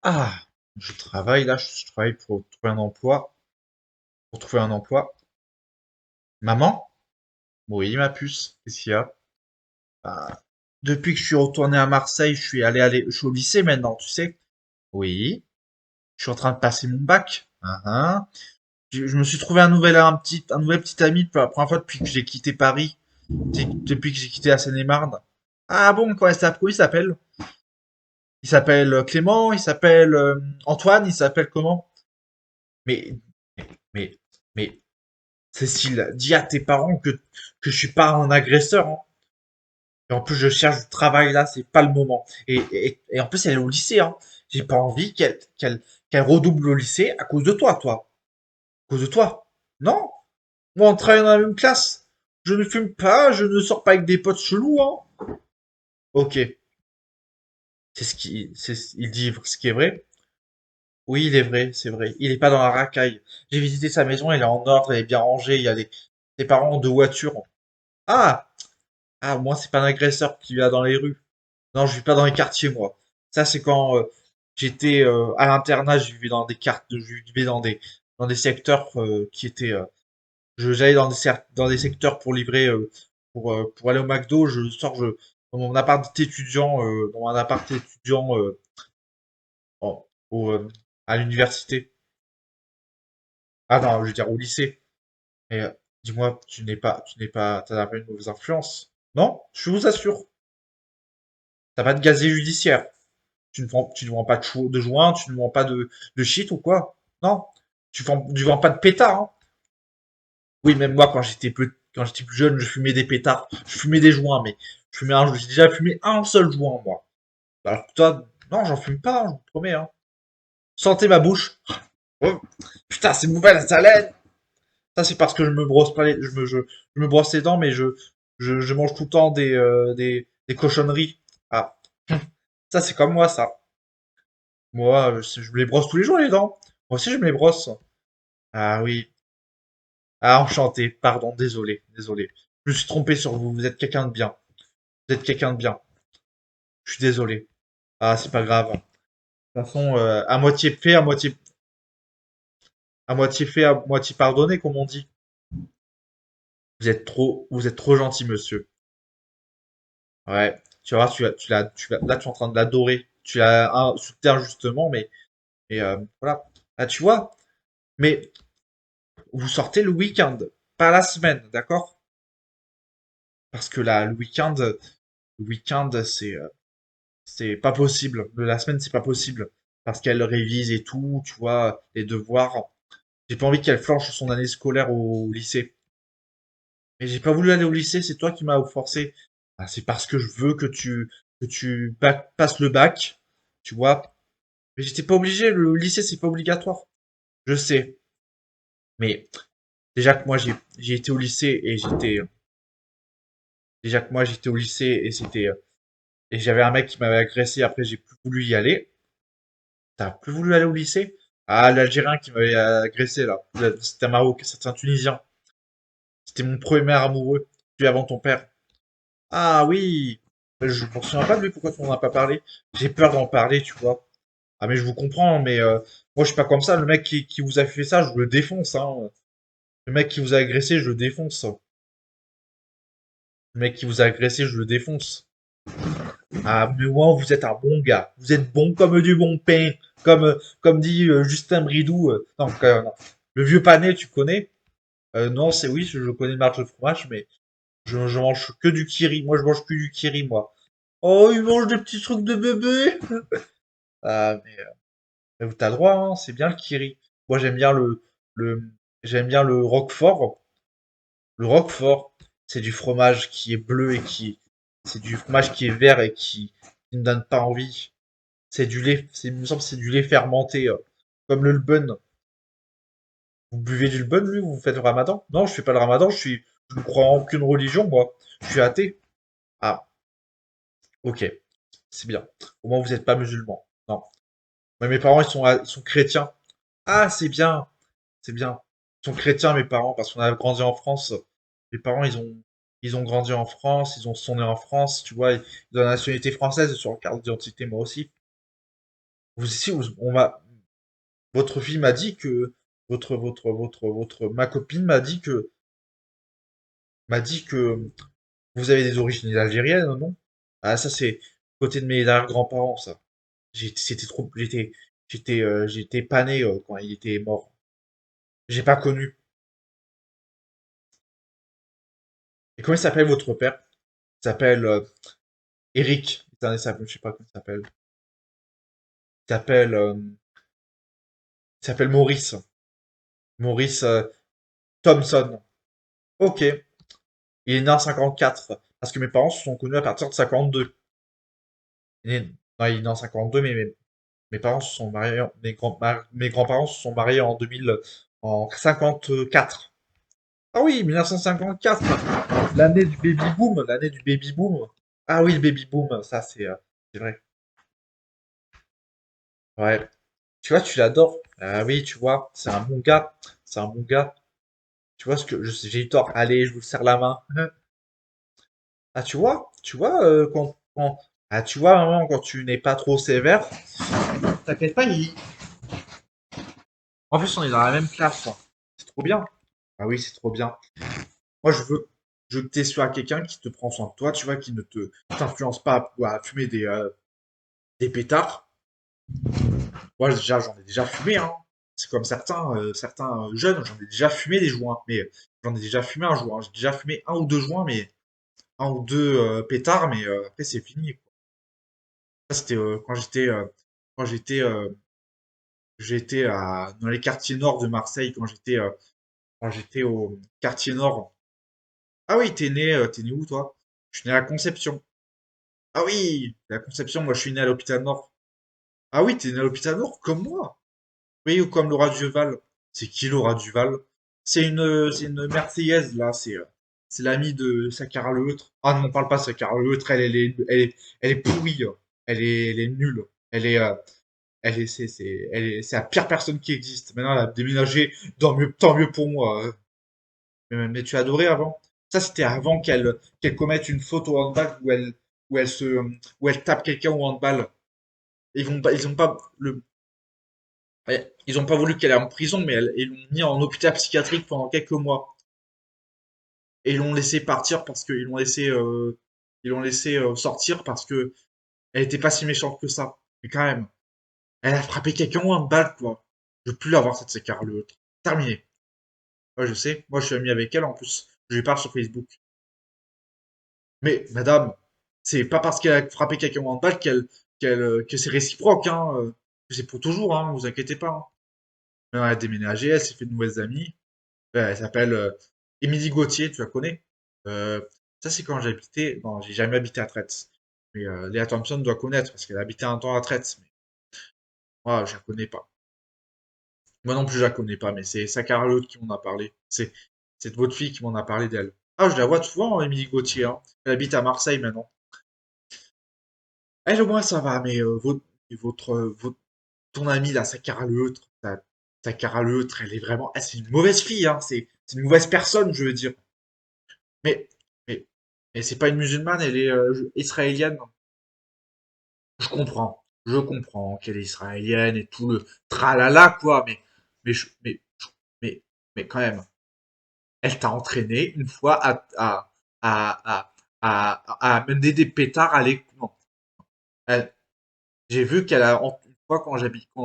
Ah, je travaille là, je travaille pour trouver un emploi. Pour trouver un emploi. Maman? Oui, ma puce. Qu'est-ce qu'il y a? Ah, depuis que je suis retourné à Marseille, je suis au lycée maintenant, tu sais? Oui. Je suis en train de passer mon bac. Je me suis trouvé un nouvel petit ami pour la première fois depuis que j'ai quitté Paris. Depuis que j'ai quitté la Seine-et-Marne. Ah bon, comment il s'appelle? Il s'appelle Clément, il s'appelle Antoine, il s'appelle comment? Mais, mais, mais, Cécile, dis à tes parents que je suis pas un agresseur, hein. Et en plus, je cherche du travail là, c'est pas le moment. Et en plus, elle est au lycée, hein. J'ai pas envie qu'elle redouble au lycée à cause de toi, toi. À cause de toi. Non? Moi, on travaille dans la même classe. Je ne fume pas, je ne sors pas avec des potes chelous, hein. Ok. Il dit ce qui est vrai. Oui, il est vrai, c'est vrai. Il est pas dans la racaille. J'ai visité sa maison, elle est en ordre, elle est bien rangée, il y a des parents ont deux voitures. Ah! Ah, moi, c'est pas un agresseur qui va dans les rues. Non, je vis pas dans les quartiers, moi. Ça, c'est quand j'étais à l'internat, je vivais dans des cartes, je vivais dans des secteurs qui étaient. J'allais dans des secteurs pour livrer, pour aller au McDo. Dans mon appart étudiant, dans mon appart étudiant en- au, à l'université. Ah non, je veux dire au lycée. Et dis-moi, t'as pas une mauvaise influence? Non, je vous assure. T'as pas de gazier judiciaire. Tu ne vends pas de joint, tu ne vends pas de shit ou quoi? Non. Tu vends pas de pétard, hein. Oui, même moi, quand j'étais plus jeune, je fumais des pétards. Je fumais des joints, mais j'ai déjà fumé un seul joint, moi. Alors que toi, non, j'en fume pas, hein, je vous promets, hein. Sentez ma bouche. Oh, putain, c'est mauvais, ça laine. Ça, c'est parce que je me brosse pas je me brosse les dents, mais je mange tout le temps des cochonneries. Ah. Ça, c'est comme moi, ça. Moi, je me les brosse tous les jours, les dents. Moi aussi, je me les brosse. Ah oui. Ah, enchanté. Pardon, désolé, désolé. Je me suis trompé sur vous. Vous êtes quelqu'un de bien. Vous êtes quelqu'un de bien. Je suis désolé. Ah, c'est pas grave. De toute façon, à moitié fait, à moitié pardonné, comme on dit. Vous êtes trop gentil, monsieur. Ouais. Tu vois, là, tu es en train de l'adorer. Tu l'as sous terre justement, mais voilà. Ah, tu vois. Mais vous sortez le week-end, pas la semaine, d'accord? Parce que là, le week-end, c'est pas possible. La semaine, c'est pas possible. Parce qu'elle révise et tout, tu vois, les devoirs. J'ai pas envie qu'elle flanche son année scolaire au lycée. Mais j'ai pas voulu aller au lycée, c'est toi qui m'as forcé. Ah, c'est parce que je veux que passes le bac, tu vois. Mais j'étais pas obligé, le lycée, c'est pas obligatoire. Je sais. Mais déjà que moi, j'ai été au lycée et déjà que moi, j'étais au lycée et j'avais un mec qui m'avait agressé, après, j'ai plus voulu y aller. T'as plus voulu aller au lycée? Ah, l'Algérien qui m'avait agressé, là. C'était un Marocain, c'était un Tunisien. C'était mon premier amoureux, celui avant ton père. Ah oui! Je me souviens pas de lui, pourquoi tu m'en as pas parlé? J'ai peur d'en parler, tu vois. Ah mais je vous comprends, mais moi je suis pas comme ça. Le mec qui vous a fait ça, je le défonce, hein. Le mec qui vous a agressé, je le défonce. Le mec qui vous a agressé, je le défonce. Ah mais moi, vous êtes un bon gars. Vous êtes bon comme du bon pain. Comme dit Justin Bridou. Non, non. Le vieux pané, tu connais? Non, c'est oui, je connais le marque de fromage, mais je mange que du kiri. Moi, je mange que du kiri, moi. Oh, il mange des petits trucs de bébé. Ah, mais t'as le droit, hein, c'est bien le kiri. Moi, le, j'aime bien le roquefort. Le roquefort, c'est du fromage qui est bleu c'est du fromage qui est vert qui ne donne pas envie. C'est du lait, il me semble que c'est du lait fermenté, comme le lbun. Vous buvez du lbun, lui, vous faites le ramadan? Non, je fais pas le ramadan, je ne crois en aucune religion, moi. Je suis athée. Ah, ok, c'est bien. Au moins, vous n'êtes pas musulman. Non. Mais mes parents, ils sont chrétiens. Ah, c'est bien. C'est bien. Ils sont chrétiens, mes parents, parce qu'on a grandi en France. Mes parents, ils ont grandi en France, sont nés en France, tu vois. Ils ont la nationalité française sur leur carte d'identité, moi aussi. Vous, si vous- on m'a, votre fille m'a dit que, ma copine m'a dit que vous avez des origines algériennes, non? Ah, ça, c'est côté de mes arrière-grands-parents, ça. C'était trop, j'étais pas né quand il était mort. J'ai pas connu. Et comment il s'appelle votre père? Il s'appelle Eric. Attendez, je sais pas comment il s'appelle. Il s'appelle Maurice. Maurice Thompson. Ok. Il est né en 54. Parce que mes parents se sont connus à partir de 52. Non, il est né en 52, mais mes parents se sont mariés, mes grands-parents se sont mariés en 2000, en 54. Ah oui, 1954. L'année du baby boom, l'année du baby boom. Ah oui, le baby boom, ça c'est vrai. Ouais. Tu vois, tu l'adores. Ah oui, tu vois, c'est un bon gars. C'est un bon gars. Tu vois ce que j'ai eu tort. Allez, je vous serre la main. Ah, tu vois, ah, tu vois, maman, quand tu n'es pas trop sévère, t'inquiète pas, en plus, on est dans la même classe. C'est trop bien. Ah oui, c'est trop bien. Moi, je veux que tu sois quelqu'un qui te prend soin de toi, tu vois, qui ne t'influence pas à fumer des pétards. Moi, déjà, j'en ai déjà fumé, hein. C'est comme certains jeunes, j'en ai déjà fumé des joints. Mais j'en ai déjà fumé un joint. J'ai déjà fumé un ou deux joints, mais un ou deux pétards, mais après, c'est fini, quoi. Ça, c'était quand j'étais dans les quartiers nord de Marseille, quand j'étais au quartier nord. Ah oui, t'es né où, toi? Je suis né à la Conception. Ah oui, la Conception, moi, je suis né à l'hôpital Nord. Ah oui, t'es né à l'hôpital Nord, comme moi. Oui, ou comme Laura Duval. C'est qui Laura Duval? C'est une Marseillaise, là. C'est l'amie de Sakara Leutre. Ah non, on parle pas de Sakara Leutre, elle est pourrie, hein. Elle est nulle. C'est la pire personne qui existe. Maintenant, elle a déménagé, tant mieux pour moi. Mais tu adorais avant. Ça, c'était avant qu'elle commette une faute au handball où elle se, où elle tape quelqu'un au handball. Ils ont pas ouais, ils ont pas voulu qu'elle aille en prison, mais ils l'ont mis en hôpital psychiatrique pendant quelques mois. Et ils l'ont laissé partir parce que ils l'ont laissé sortir parce que elle était pas si méchante que ça. Mais quand même, elle a frappé quelqu'un au handball, quoi. Je veux plus la voir, cette séquelle, le terminé. Ouais, je sais. Moi, je suis ami avec elle en plus. Je lui parle sur Facebook. Mais madame, c'est pas parce qu'elle a frappé quelqu'un au handball que c'est réciproque, hein. Que c'est pour toujours, hein. Vous inquiétez pas, hein. Elle a déménagé, elle s'est fait de nouvelles amies. Elle s'appelle Émilie Gauthier, tu la connais? Euh, ça, c'est quand j'habitais. Non, j'ai jamais habité à Traite. Mais Léa Thompson doit connaître parce qu'elle habitait un temps à Traite. Mais moi, je la connais pas. Moi non plus, je la connais pas. Mais c'est sa Carlotte qui m'en a parlé. C'est de votre fille qui m'en a parlé d'elle. Ah, je la vois souvent, Émilie Gauthier, hein. Elle habite à Marseille maintenant. Elle, au moins, ça va. Mais ton amie, là, sa Cara Leutre, elle est vraiment. C'est une mauvaise fille, hein. C'est une mauvaise personne, je veux dire. Mais, mais, mais c'est pas une musulmane, elle est israélienne. Je comprends qu'elle est israélienne et tout le tralala, quoi, mais, je- mais, mais, mais quand même, elle t'a entraîné une fois à, à mener des pétards à l'école. Non, elle- j'ai vu une fois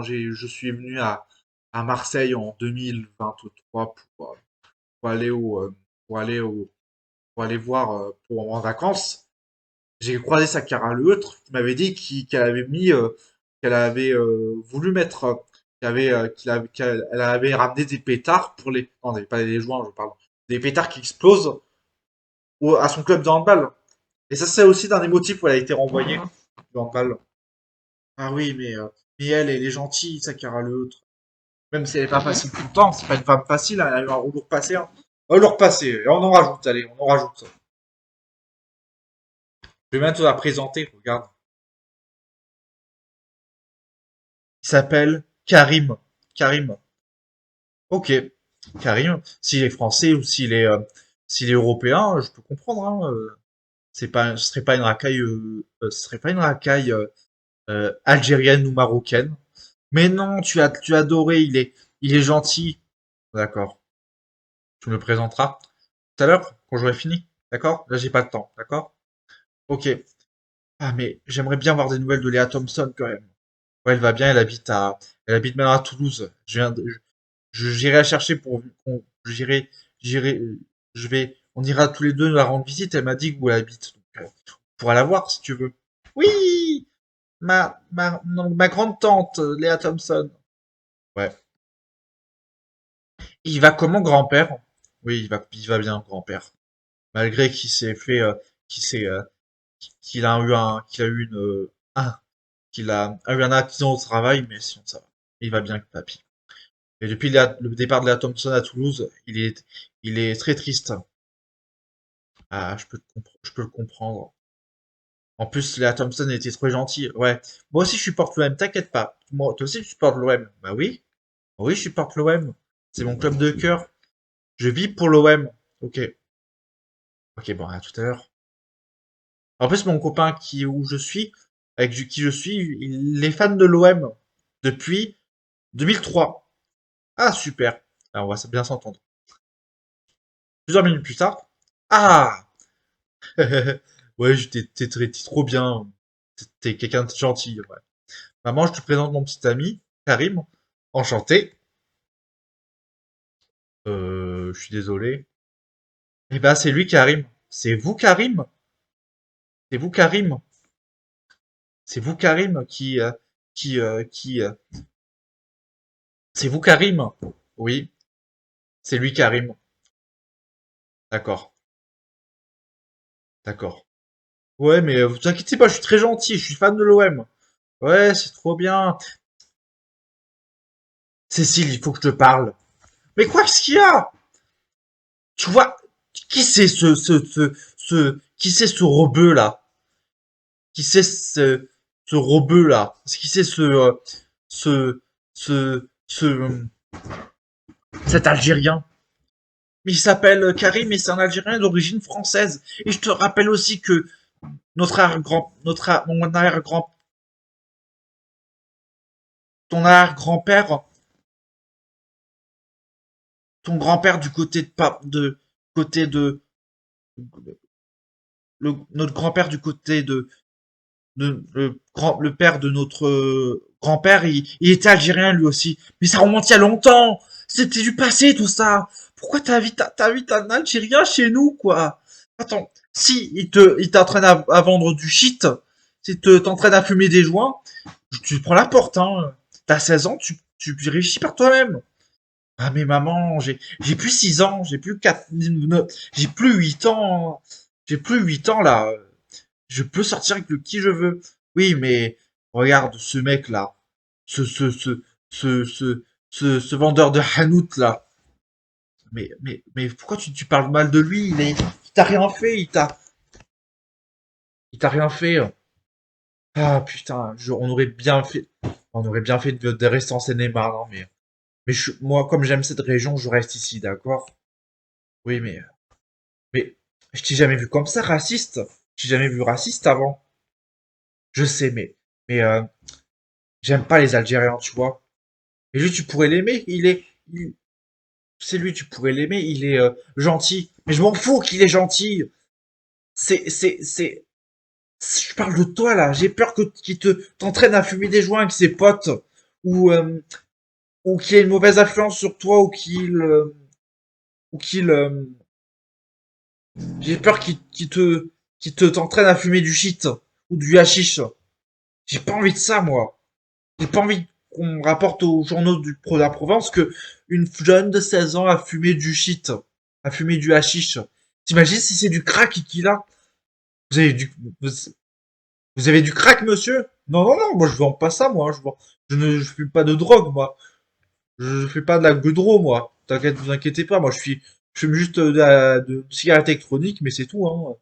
je suis venu à Marseille en 2023 pour aller pour aller pour aller voir, en vacances. J'ai croisé sa Sakara Leutre qui m'avait dit qu'elle avait qu'elle avait voulu mettre, qu'elle avait ramené des pétards pour les, non, pas des joints, je parle, des pétards qui explosent à son club de handball. Et ça, c'est aussi d'un des motifs où elle a été renvoyée du handball. Ah oui, mais elle est gentille, Sakara Leutre. Même si elle est pas facile tout le temps, c'est pas une femme facile, hein, elle a eu un lourd passé, hein. Un lourd passé, et on en rajoute, allez, on en rajoute. Je vais même te la présenter, regarde. Il s'appelle Karim. Karim. Ok. Karim, s'il est français ou s'il est européen, je peux comprendre, hein. Ce serait pas une racaille, ce serait pas une racaille algérienne ou marocaine. Mais non, tu as adoré, il est gentil. D'accord. Tu me le présenteras tout à l'heure, quand j'aurai fini. D'accord? Là, j'ai pas le temps. D'accord? Ok. Ah, mais j'aimerais bien avoir des nouvelles de Léa Thompson quand même. Ouais, elle va bien, elle habite maintenant à Toulouse. J'irai la chercher j'irai, on ira tous les deux la rendre visite. Elle m'a dit où elle habite. Donc, on pourra la voir si tu veux. Oui! Non, ma grande tante, Léa Thompson. Ouais. Il va comment, grand-père? Oui, il va bien, grand-père. Malgré qu'il s'est, qu'il a eu qu'il a eu un accident au travail, mais sinon ça va. Il va bien, papy. Et depuis le départ de la Thompson à Toulouse, il est très triste. Ah, je peux le comprendre. En plus, Léa Thompson était trop gentille. Ouais. Moi aussi, je supporte l'OM, t'inquiète pas. Moi, toi aussi, tu supportes l'OM. Bah oui. Oui, je supporte l'OM. C'est mon club de cœur. Je vis pour l'OM. Ok. Ok, bon, à tout à l'heure. En plus, mon copain où je suis, qui je suis, il est fan de l'OM depuis 2003. Ah, super. Alors, on va bien s'entendre. Plusieurs minutes plus tard. Ah! Ouais, t'es trop bien. T'es quelqu'un de gentil. Ouais. Maman, je te présente mon petit ami, Karim. Enchanté. Je suis désolé. Eh ben, c'est lui, Karim. C'est vous, Karim? C'est vous, Karim? C'est vous, Karim, qui, c'est vous, Karim? Oui, c'est lui, Karim. D'accord, d'accord. Ouais, mais vous inquiétez pas, je suis très gentil, je suis fan de l'OM. Ouais, c'est trop bien. Cécile, il faut que je te parle. Mais quoi, qu'est-ce qu'il y a? Tu vois, qui c'est qui c'est ce rebeu là? Qui c'est ce rebeu là? Qui c'est ce, cet Algérien? Mais il s'appelle Karim et c'est un Algérien d'origine française. Et je te rappelle aussi que mon arrière-grand, ton arrière-grand-père, ton grand-père du côté côté de, notre grand-père du côté le père de notre grand-père, il était algérien lui aussi. Mais ça remonte il y a longtemps. C'était du passé tout ça. Pourquoi t'invites un Algérien chez nous quoi? Attends, si il t'entraîne à vendre du shit, si t'entraîne à fumer des joints, tu prends la porte hein. T'as 16 ans, tu réfléchis par toi-même. Ah mais maman, j'ai plus 6 ans, j'ai plus 4 j'ai plus 8 ans. J'ai plus 8 ans là. Je peux sortir avec le qui je veux. Oui, mais regarde ce mec là, ce ce ce ce ce ce vendeur de Hanout là. Mais pourquoi tu parles mal de lui? Il t'a rien fait, il t'a rien fait. Ah putain, on aurait bien fait de rester en Seine-et-Marne, hein, mais moi comme j'aime cette région, je reste ici, d'accord? Oui, mais je t'ai jamais vu comme ça, raciste. Je t'ai jamais vu raciste avant. Je sais, mais j'aime pas les Algériens, tu vois. Et lui, tu pourrais l'aimer. C'est lui, tu pourrais l'aimer. Il est gentil. Mais je m'en fous qu'il est gentil. C'est. Je parle de toi là. J'ai peur qu'il t'entraîne à fumer des joints avec ses potes, ou ou qu'il ait une mauvaise influence sur toi, ou qu'il. J'ai peur qu'il te t'entraîne à fumer du shit ou du hashish. J'ai pas envie de ça, moi. J'ai pas envie qu'on rapporte aux journaux de la Provence que une jeune de 16 ans a fumé du shit, a fumé du hashish. T'imagines si c'est du crack qu'il a? Vous avez du, vous, vous avez du crack, monsieur? Non, non, non, moi je vends pas ça, moi. Je fume pas de drogue, moi. Je fais pas de la goudreau, moi. Vous inquiétez pas, moi je fume juste de cigarette électronique, mais c'est tout, hein.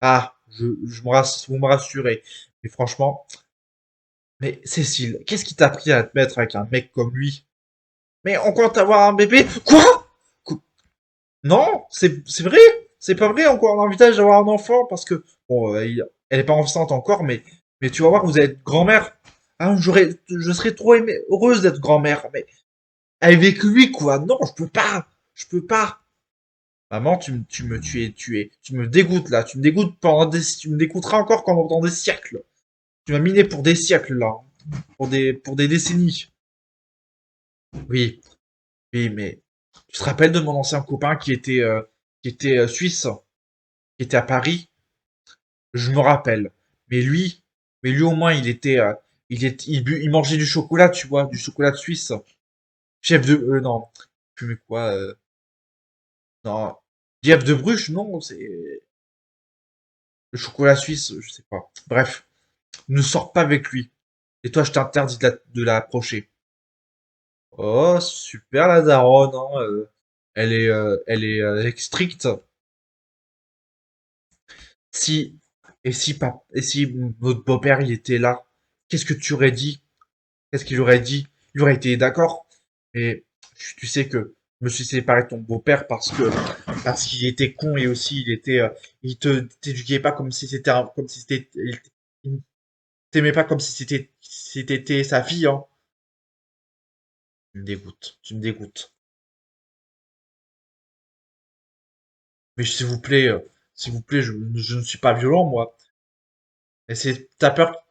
Ah, vous me rassurez. Mais franchement, mais Cécile, qu'est-ce qui t'a pris à te mettre avec un mec comme lui? Mais on compte avoir un bébé? Quoi? Non, c'est vrai? C'est pas vrai, on envisage d'avoir un enfant parce que bon, elle est pas enceinte encore, mais tu vas voir, vous allez être grand-mère. Ah, je serais trop heureuse d'être grand-mère, mais avec lui, quoi. Non, je peux pas. Je peux pas. Maman, tu me dégoûtes là. Tu me dégoûtes tu me dégoûteras encore pendant des siècles. Tu m'as miné pour des siècles là. Pour des décennies. Oui, oui, mais tu te rappelles de mon ancien copain qui était suisse, qui était à Paris? Je me rappelle. Mais lui, mais lui au moins il mangeait du chocolat, tu vois, du chocolat de Suisse. Chef de, non, plus mais quoi, non, Jeff de Bruges, non, c'est le chocolat suisse, je sais pas. Bref, ne sors pas avec lui. Et toi, je t'interdis de l'approcher. Oh, super la daronne, hein, elle est stricte. Si, et si votre beau-père, il était là, qu'est-ce que tu aurais dit? Qu'est-ce qu'il aurait dit? Il aurait été d'accord. Mais tu sais que je me suis séparé de ton beau-père parce qu'il était con et aussi il te t'éduquait pas comme si c'était comme si c'était il t'aimait pas comme si t'étais sa fille, hein. Tu me dégoûtes, tu me dégoûtes. Mais s'il vous plaît, je ne suis pas violent moi. Et c'est t'as peur.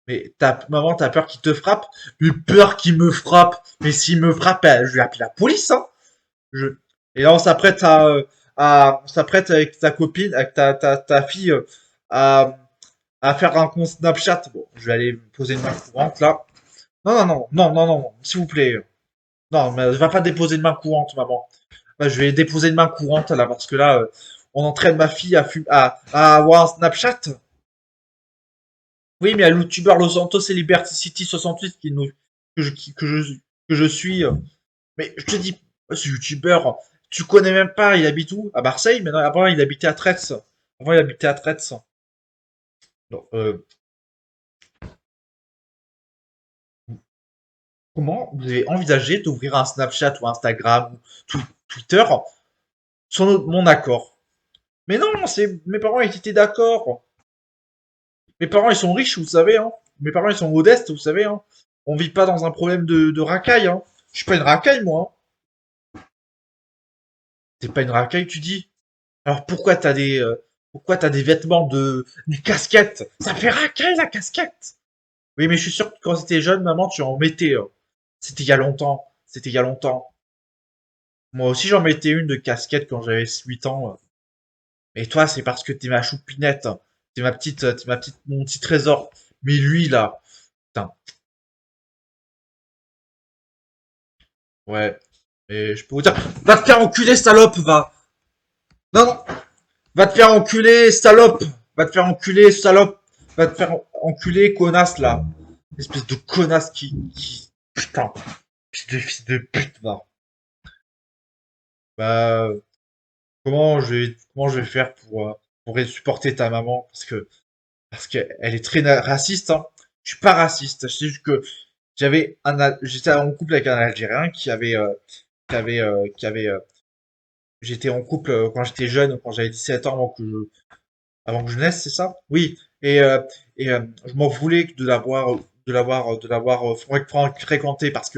Mais maman, t'as peur qu'il te frappe? Mais peur qu'il me frappe. Mais s'il me frappe, je vais appeler la police, hein. Je... Et là, on s'apprête avec ta copine, avec ta fille, à faire un compte Snapchat. Bon, je vais aller me poser une main courante là. Non, s'il vous plaît. Non, mais va pas déposer une main courante, maman. Bah, je vais déposer une main courante là, parce que là, on entraîne ma fille à avoir un Snapchat. Oui, mais il y a le youtubeur Los Santos et Liberty City 68 que je, qui- que je suis. Mais je te dis, ce youtubeur, tu connais même pas, il habite où? À Marseille, mais non, avant il habitait à Traits. Avant il habitait à Traits. Donc, comment vous avez envisagé d'ouvrir un Snapchat ou Instagram ou Twitter sans mon accord? Mais non, c'est mes parents ils étaient d'accord. Mes parents ils sont riches, vous savez, hein. Mes parents ils sont modestes, vous savez, hein. On vit pas dans un problème de racaille, hein. Je suis pas une racaille, moi, hein. T'es pas une racaille, tu dis? Alors pourquoi t'as des vêtements une casquette? Ça fait racaille la casquette. Oui, mais je suis sûr que quand t'étais jeune, maman, tu en mettais. C'était il y a longtemps. C'était il y a longtemps. Moi aussi, j'en mettais une de casquette quand j'avais 8 ans. Et toi, c'est parce que t'es ma choupinette. T'es ma petite, mon petit trésor. Mais lui, là, putain, ouais. Et je peux vous dire, va te faire enculer, salope, va. Non, non, va te faire enculer, salope. Va te faire enculer, salope. Va te faire enculer, connasse, là. Espèce de connasse putain, fils de pute, va. Bah, comment je vais faire pour supporter ta maman? Parce qu'elle est très raciste, hein. Je suis pas raciste. C'est juste que j'étais en couple avec un Algérien qui avait, j'étais en couple quand j'étais jeune, quand j'avais 17 ans, avant que je naisse, c'est ça? Oui. Je m'en voulais de l'avoir fréquenté parce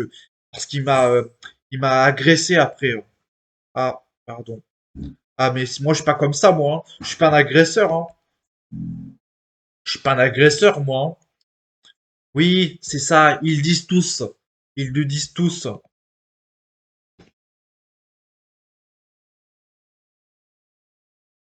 il m'a agressé après. Ah, pardon. Ah, mais moi, je suis pas comme ça, moi, hein. Je suis pas un agresseur, hein. Je suis pas un agresseur, moi, hein. Oui, c'est ça. Ils le disent tous. Ils le disent tous.